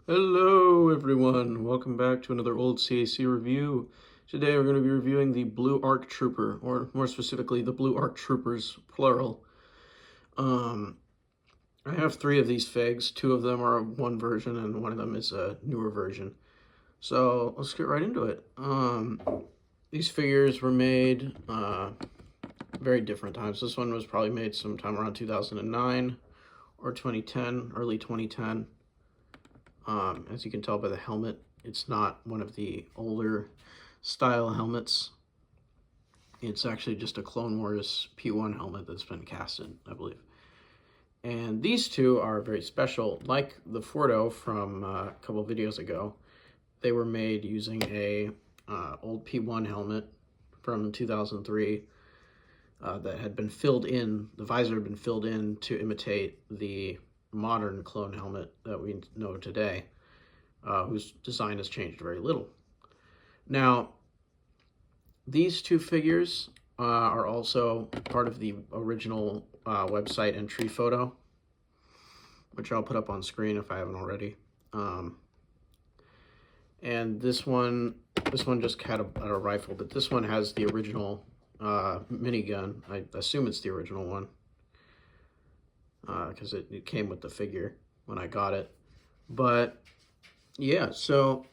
Hello everyone, welcome back to another old CAC review. Today we're going to be reviewing the Blue Arc Trooper, or more specifically the Blue Arc Troopers, plural. I have 3 of these figs. 2 of them are one version and one of them is a newer version. So let's get right into it. These figures were made very different times. This one was probably made sometime around 2009 or 2010, early 2010. As you can tell by the helmet, it's not one of the older style helmets. It's actually just a Clone Wars P1 helmet that's been casted, I believe. And these two are very special. Like the Fordo from a couple videos ago, they were made using a old P1 helmet from 2003 that had been filled in, the visor had been filled in to imitate the modern clone helmet that we know today, whose design has changed very little. Now, these 2 figures are also part of the original website entry photo, which I'll put up on screen if I haven't already. And this one just had a rifle, but this one has the original minigun. I assume it's the original one, because it came with the figure when I got it. But yeah, so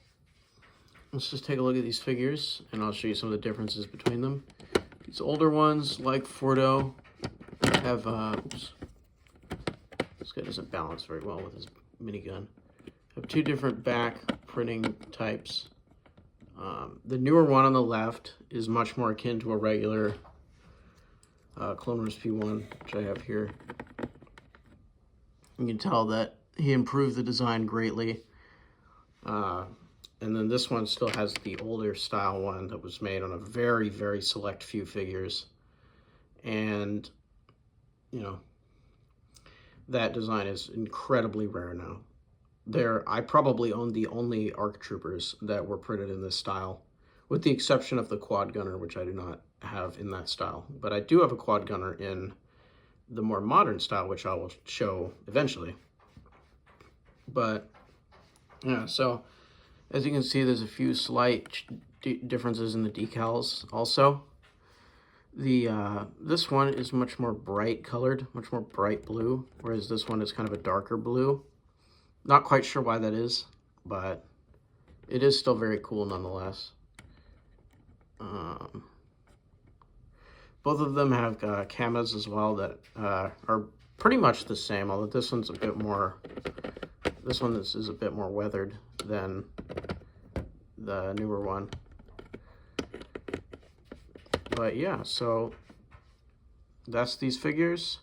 let's just take a look at these figures and I'll show you some of the differences between them. These older ones, like Fordo, have oops, this guy doesn't balance very well with his minigun. Have 2 different back printing types. The newer one on the left is much more akin to a regular Clone Wars P1, which I have here. You can tell that he improved the design greatly. And then this one still has the older style one that was made on a very, very select few figures. And, you know, that design is incredibly rare now. I probably own the only ARC Troopers that were printed in this style, with the exception of the Quad Gunner, which I do not have in that style. But I do have a Quad Gunner in the more modern style, which I will show eventually. But yeah, so as you can see, there's a few slight differences in the decals also. This one is much more bright colored, much more bright blue, whereas this one is kind of a darker blue. Not quite sure why that is, but it is still very cool nonetheless. Both of them have camas as well that are pretty much the same, although this one's a bit more, this one is a bit more weathered than the newer one. But yeah, so that's these figures.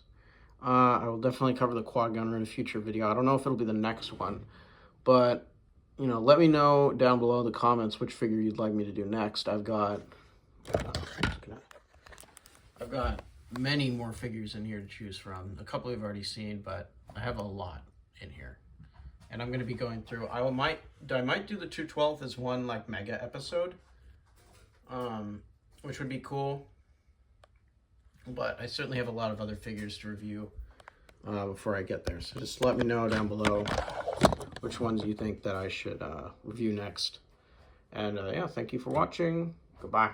I will definitely cover the Quad Gunner in a future video. I don't know if it'll be the next one, but you know, let me know down below in the comments which figure you'd like me to do next. I've got many more figures in here to choose from. A couple you've already seen, but I have a lot in here. And I'm going to be going through, I might do the 212th as one like mega episode, which would be cool. But I certainly have a lot of other figures to review before I get there. So just let me know down below which ones you think that I should review next. And yeah, thank you for watching. Goodbye.